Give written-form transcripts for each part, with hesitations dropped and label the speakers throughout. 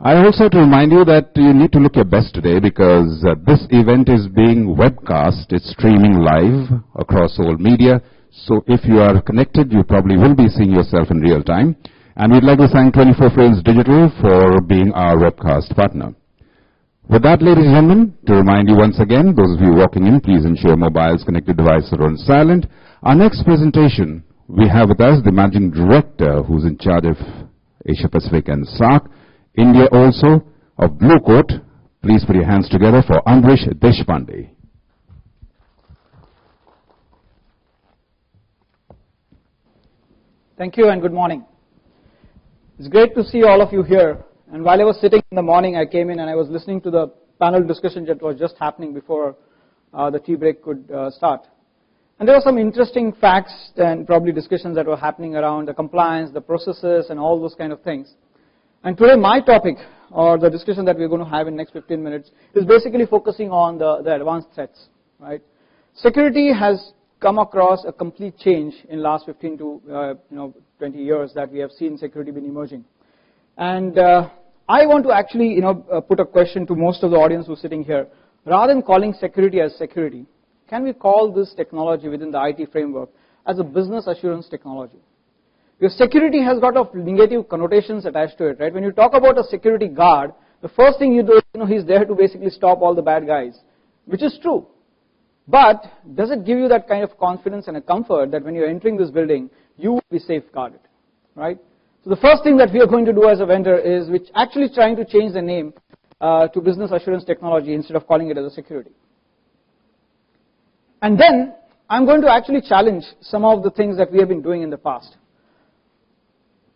Speaker 1: I also have to remind you that you need to look your best today because this event is being webcast. It's streaming live across all media. So if you are connected, you probably will be seeing yourself in real time. And we'd like to thank 24 Frames Digital for being our webcast partner. With that, ladies and gentlemen, to remind you once again, those of you walking in, please ensure mobiles, connected devices are on silent. Our next presentation, we have with us the Managing Director who's in charge of Asia Pacific and SAARC, India also, of Blue Coat. Please put your hands together for Ambrish Deshpande.
Speaker 2: Thank you and good morning. It's great to see all of you here. And while I was sitting in the morning, I came in and I was listening to the panel discussion that was just happening before the tea break could start. And there were some interesting facts and probably discussions that were happening around the compliance, the processes, and all those kind of things. And today my topic, or the discussion that we're going to have in the next 15 minutes, is basically focusing on the advanced threats. Right? Security has come across a complete change in the last 15 to 20 years that we have seen security been emerging. And I want to actually put a question to most of the audience who's sitting here. Rather than calling security as security, can we call this technology within the IT framework as a business assurance technology? Because security has got of negative connotations attached to it, right? When you talk about a security guard, the first thing you do is, he's there to basically stop all the bad guys, which is true. But does it give you that kind of confidence and a comfort that when you're entering this building, you will be safeguarded, right? So the first thing that we are going to do as a vendor is which actually trying to change the name to business assurance technology instead of calling it as a security. And then I'm going to actually challenge some of the things that we have been doing in the past.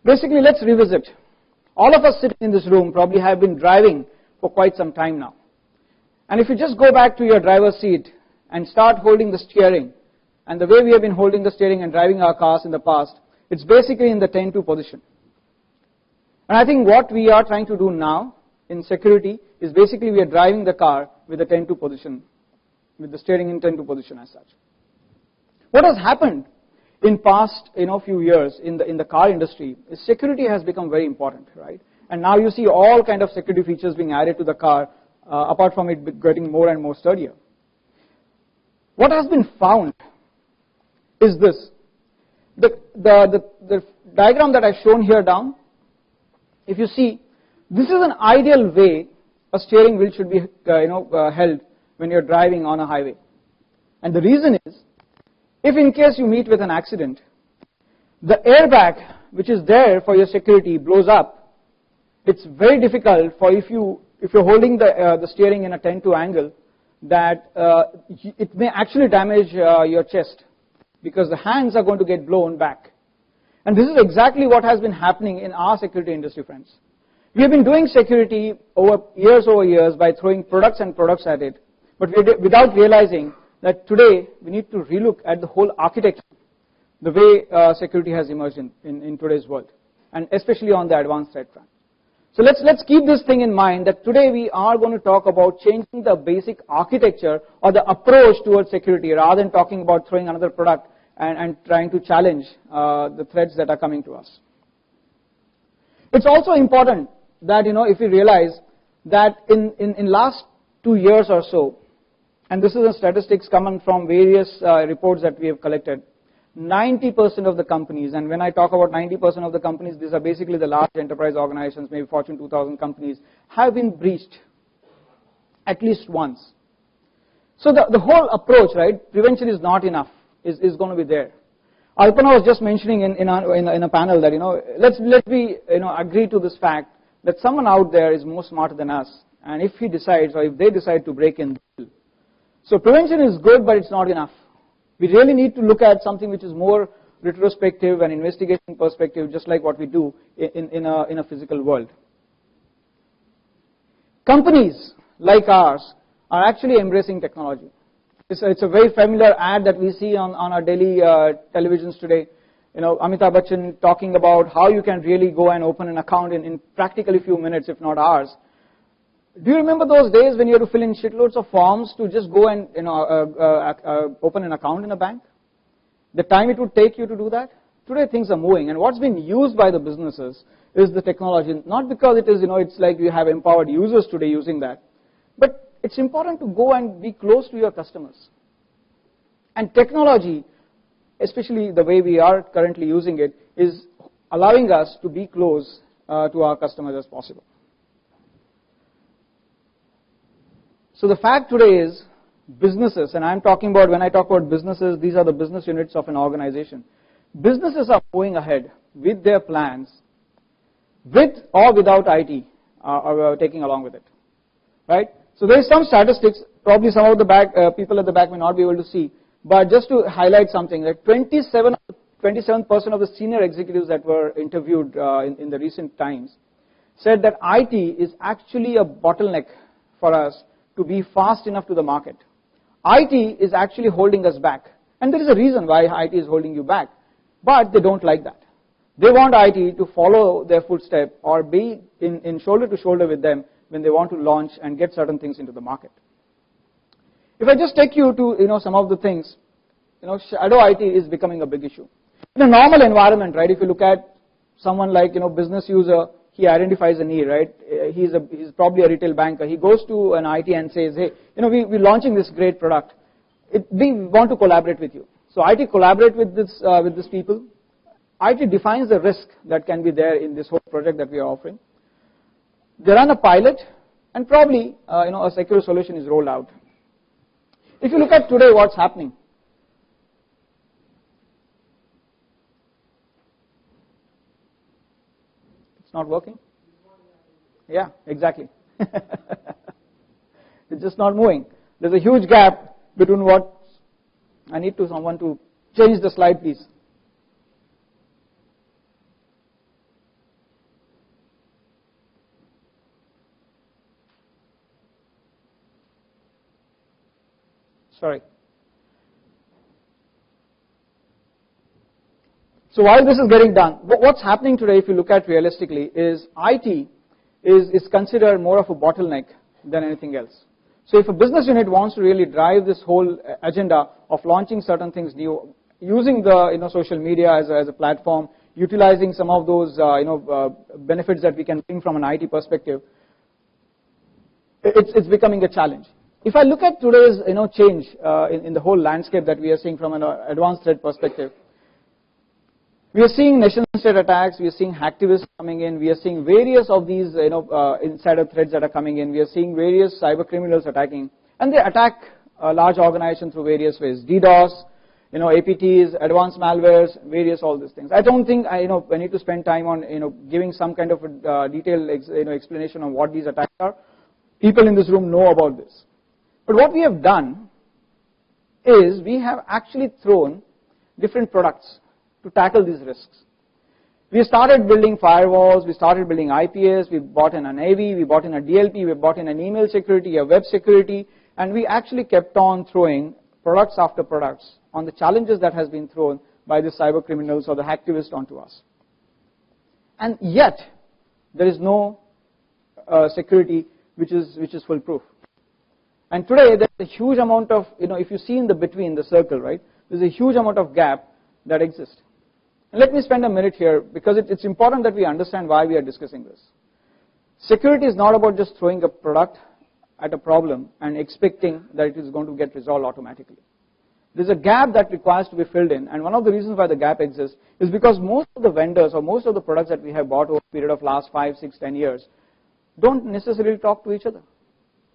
Speaker 2: Basically, let's revisit. All of us sitting in this room probably have been driving for quite some time now. And if you just go back to your driver's seat and start holding the steering, and the way we have been holding the steering and driving our cars in the past, it's basically in the 10-2 position. And I think what we are trying to do now in security is basically we are driving the car with the 10-2 position, with the steering in 10-2 position as such. What has happened in past few years in the car industry is security has become very important, right? And now you see all kind of security features being added to the car, apart from it getting more and more sturdier. What has been found is this. The diagram that I've shown here down, if you see, this is an ideal way a steering wheel should be held when you're driving on a highway. And the reason is, if in case you meet with an accident, the airbag which is there for your security blows up, it's very difficult for if you're holding the steering in a 10-2 angle, that it may actually damage your chest because the hands are going to get blown back. And this is exactly what has been happening in our security industry, friends. We have been doing security over years by throwing products and products at it, but without realizing that today we need to relook at the whole architecture, the way security has emerged in today's world, and especially on the advanced threat front. So let's keep this thing in mind that today we are going to talk about changing the basic architecture or the approach towards security rather than talking about throwing another product and trying to challenge the threats that are coming to us. It's also important that if we realize that in last 2 years or so, and this is the statistics coming from various reports that we have collected, 90% of the companies, and when I talk about 90% of the companies, these are basically the large enterprise organizations, maybe Fortune 2000 companies, have been breached at least once. So the whole approach, right, prevention is not enough, is going to be there. Alpana was just mentioning in a panel that, let's be, agree to this fact that someone out there is more smarter than us, and if he decides or if they decide to break in, so prevention is good, but it's not enough. We really need to look at something which is more retrospective and investigation perspective, just like what we do in a physical world. Companies like ours are actually embracing technology. It's a very familiar ad that we see on our daily televisions today. Amitabh Bachchan talking about how you can really go and open an account in practically few minutes, if not hours. Do you remember those days when you had to fill in shitloads of forms to just go and open an account in a bank? The time it would take you to do that? Today things are moving, and what's been used by the businesses is the technology, not because it is, it's like you have empowered users today using that, but it's important to go and be close to your customers. And technology, especially the way we are currently using it, is allowing us to be close to our customers as possible. So the fact today is businesses, and I'm talking about, when I talk about businesses, these are the business units of an organization. Businesses are moving ahead with their plans, with or without IT, are taking along with it, right? So there is some statistics, probably some of the people at the back may not be able to see, but just to highlight something, that 27% of the senior executives that were interviewed in the recent times said that IT is actually a bottleneck for us to be fast enough to the market. IT is actually holding us back, and there is a reason why IT is holding you back, but they don't like that. They want IT to follow their footstep or be in shoulder to shoulder with them when they want to launch and get certain things into the market. If I just take you to some of the things, shadow IT is becoming a big issue. In a normal environment, right, if you look at someone like business user, he identifies a need, right? He's probably a retail banker. He goes to an IT and says, hey, we're launching this great product. We want to collaborate with you. So IT collaborate with these people. IT defines the risk that can be there in this whole project that we are offering. They run a pilot, and probably a secure solution is rolled out. If you look at today, what's happening? It's not working? Yeah, exactly. It's just not moving. There's a huge gap between what I need someone to change the slide, please. Sorry. So while this is getting done, what's happening today, if you look at realistically, is IT is considered more of a bottleneck than anything else. So if a business unit wants to really drive this whole agenda of launching certain things new, using the social media as a platform, utilizing some of those benefits that we can bring from an IT perspective, it's becoming a challenge. If I look at today's change in the whole landscape that we are seeing from an advanced threat perspective, we are seeing nation-state attacks, we are seeing hacktivists coming in, we are seeing various of these insider threats that are coming in, we are seeing various cyber criminals attacking, and they attack a large organization through various ways: DDoS, APTs, advanced malwares, various all these things. I don't think I need to spend time on giving some kind of a detailed explanation on what these attacks are. People in this room know about this. But what we have done is we have actually thrown different products to tackle these risks. We started building firewalls, we started building IPS, we bought in an AV, we bought in a DLP, we bought in an email security, a web security, and we actually kept on throwing products after products on the challenges that has been thrown by the cyber criminals or the hacktivists onto us. And yet, there is no security which is foolproof. And today, there's a huge amount of, if you see in the between the circle, right, there's a huge amount of gap that exists. And let me spend a minute here, because it's important that we understand why we are discussing this. Security is not about just throwing a product at a problem and expecting that it is going to get resolved automatically. There's a gap that requires to be filled in, and one of the reasons why the gap exists is because most of the vendors or most of the products that we have bought over a period of last 5, 6, 10 years don't necessarily talk to each other.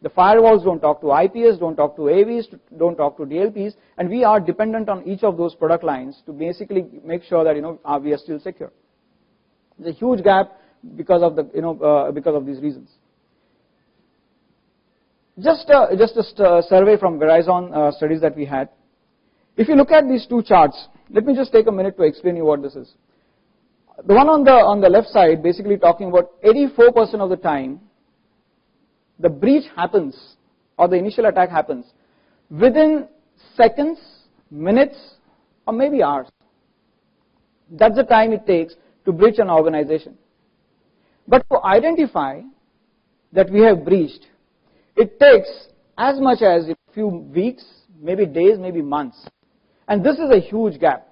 Speaker 2: The firewalls don't talk to IPS, don't talk to AVs, don't talk to DLPs, and we are dependent on each of those product lines to basically make sure that we are still secure. There's a huge gap because of because of these reasons. Just a survey from Verizon studies that we had. If you look at these two charts, let me just take a minute to explain you what this is. The one on the left side, basically talking about 84% of the time, the breach happens, or the initial attack happens, within seconds, minutes, or maybe hours. That's the time it takes to breach an organization. But to identify that we have breached, it takes as much as a few weeks, maybe days, maybe months. And this is a huge gap.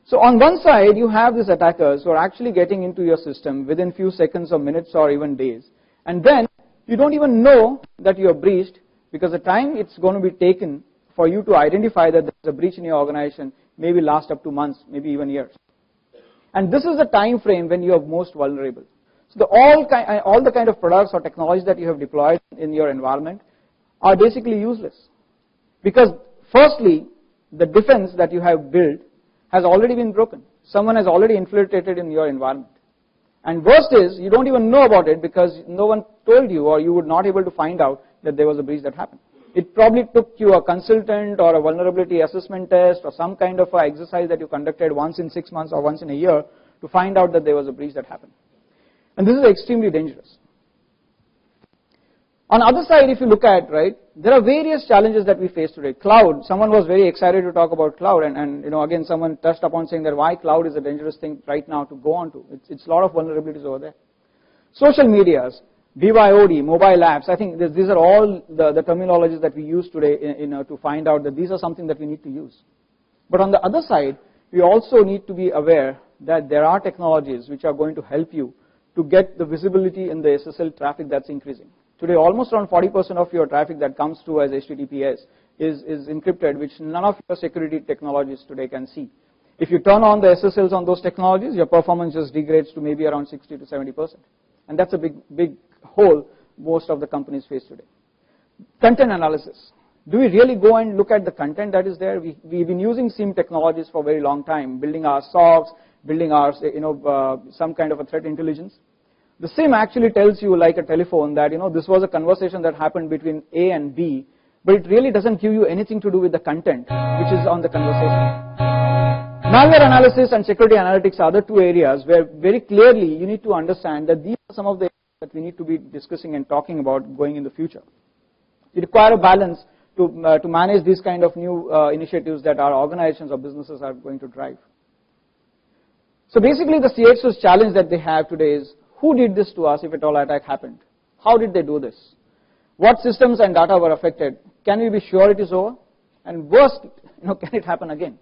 Speaker 2: So on one side, you have these attackers who are actually getting into your system within few seconds or minutes or even days. And then you don't even know that you are breached, because the time it's going to be taken for you to identify that there's a breach in your organization maybe last up to months, maybe even years. And this is the time frame when you are most vulnerable. So all the kind of products or technologies that you have deployed in your environment are basically useless. Because firstly, the defense that you have built has already been broken. Someone has already infiltrated in your environment. And worst is, you don't even know about it because no one told you, or you were not able to find out that there was a breach that happened. It probably took you a consultant or a vulnerability assessment test or some kind of exercise that you conducted once in 6 months or once in a year to find out that there was a breach that happened. And this is extremely dangerous. On the other side, if you look at, right, there are various challenges that we face today. Cloud, someone was very excited to talk about cloud, and again, someone touched upon saying that why cloud is a dangerous thing right now to go on to. It's a lot of vulnerabilities over there. Social medias, BYOD, mobile apps, I think these are all the terminologies that we use today to find out that these are something that we need to use. But on the other side, we also need to be aware that there are technologies which are going to help you to get the visibility in the SSL traffic that's increasing. Today, almost around 40% of your traffic that comes through as HTTPS is encrypted, which none of your security technologies today can see. If you turn on the SSLs on those technologies, your performance just degrades to maybe around 60 to 70%. And that's a big hole most of the companies face today. Content analysis. Do we really go and look at the content that is there? We've been using SIEM technologies for a very long time, building our SOCs, building our, some kind of a threat intelligence. The SIEM actually tells you, like a telephone, that this was a conversation that happened between A and B, but it really doesn't give you anything to do with the content which is on the conversation. Malware analysis and security analytics are the two areas where very clearly you need to understand that these are some of the areas that we need to be discussing and talking about going in the future. You require a balance to manage these kind of new initiatives that our organizations or businesses are going to drive. So basically the CXO's challenge that they have today is, who did this to us if at all attack happened? How did they do this? What systems and data were affected? Can we be sure it is over? And worst, can it happen again?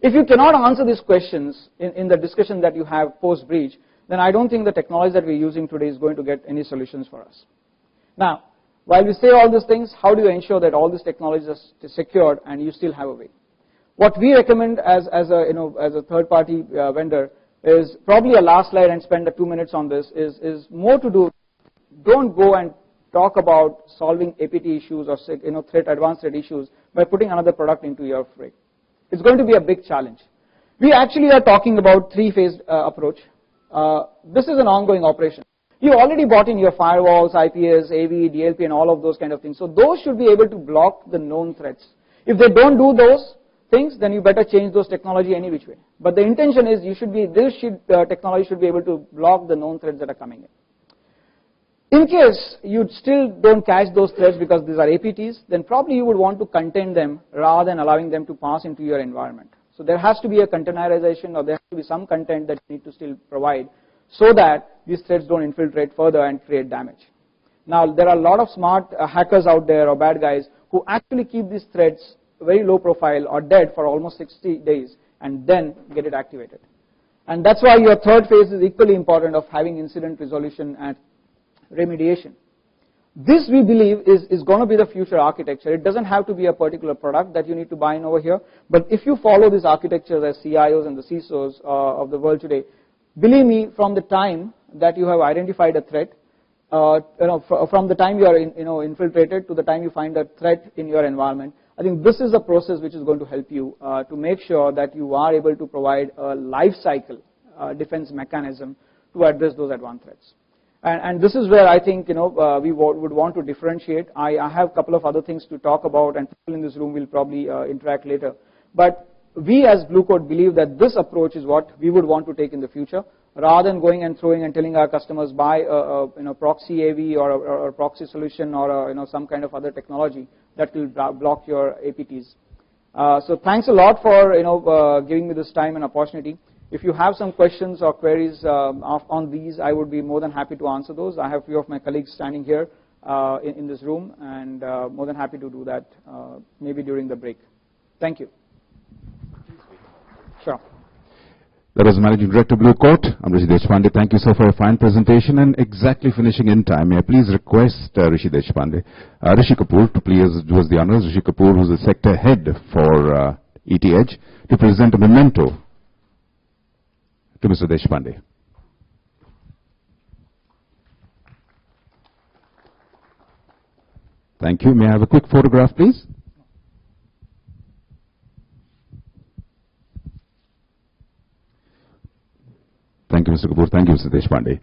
Speaker 2: If you cannot answer these questions in the discussion that you have post-breach, then I don't think the technology that we're using today is going to get any solutions for us. Now, while we say all these things, how do you ensure that all these technologies are secured and you still have a way? What we recommend as a third-party vendor is probably a last slide and spend 2 minutes on this, is more to do, don't go and talk about solving APT issues or advanced threat issues by putting another product into your fray. It's going to be a big challenge. We actually are talking about three-phased approach. This is an ongoing operation. You already bought in your firewalls, IPS, AV, DLP, and all of those kind of things. So those should be able to block the known threats. If they don't do those things, then you better change those technology any which way. But the intention is technology should be able to block the known threats that are coming in. In case you still don't catch those threats because these are APTs, then probably you would want to contain them rather than allowing them to pass into your environment. So there has to be a containerization, or there has to be some content that you need to still provide so that these threats don't infiltrate further and create damage. Now, there are a lot of smart hackers out there or bad guys who actually keep these threats very low profile or dead for almost 60 days and then get it activated. And that's why your third phase is equally important of having incident resolution and remediation. This, we believe, is going to be the future architecture. It doesn't have to be a particular product that you need to buy in over here, but if you follow this architecture as CIOs and the CISOs of the world today, believe me, from the time that you have identified a threat, from the time you are infiltrated to the time you find a threat in your environment, I think this is a process which is going to help you to make sure that you are able to provide a life cycle defense mechanism to address those advanced threats. And this is where I think we would want to differentiate. I have a couple of other things to talk about, and people in this room will probably interact later. But we as Blue Coat believe that this approach is what we would want to take in the future, rather than going and throwing and telling our customers buy a proxy AV or a proxy solution or some kind of other technology that will block your APTs. So thanks a lot for giving me this time and opportunity. If you have some questions or queries on these, I would be more than happy to answer those. I have a few of my colleagues standing here in this room, and more than happy to do that maybe during the break. Thank you. Sure.
Speaker 1: That was Managing Director, Blue Coat, Ambrish Deshpande. Thank you, sir, for a fine presentation and exactly finishing in time. May I please request Rishi Deshpande, Rishi Kapoor, to please do us the honors. Rishi Kapoor, who's the sector head for ET Edge, to present a memento to Mr. Deshpande. Thank you. May I have a quick photograph, please? Thank you, Mr. Kapoor. Thank you, Mr. Deshpande.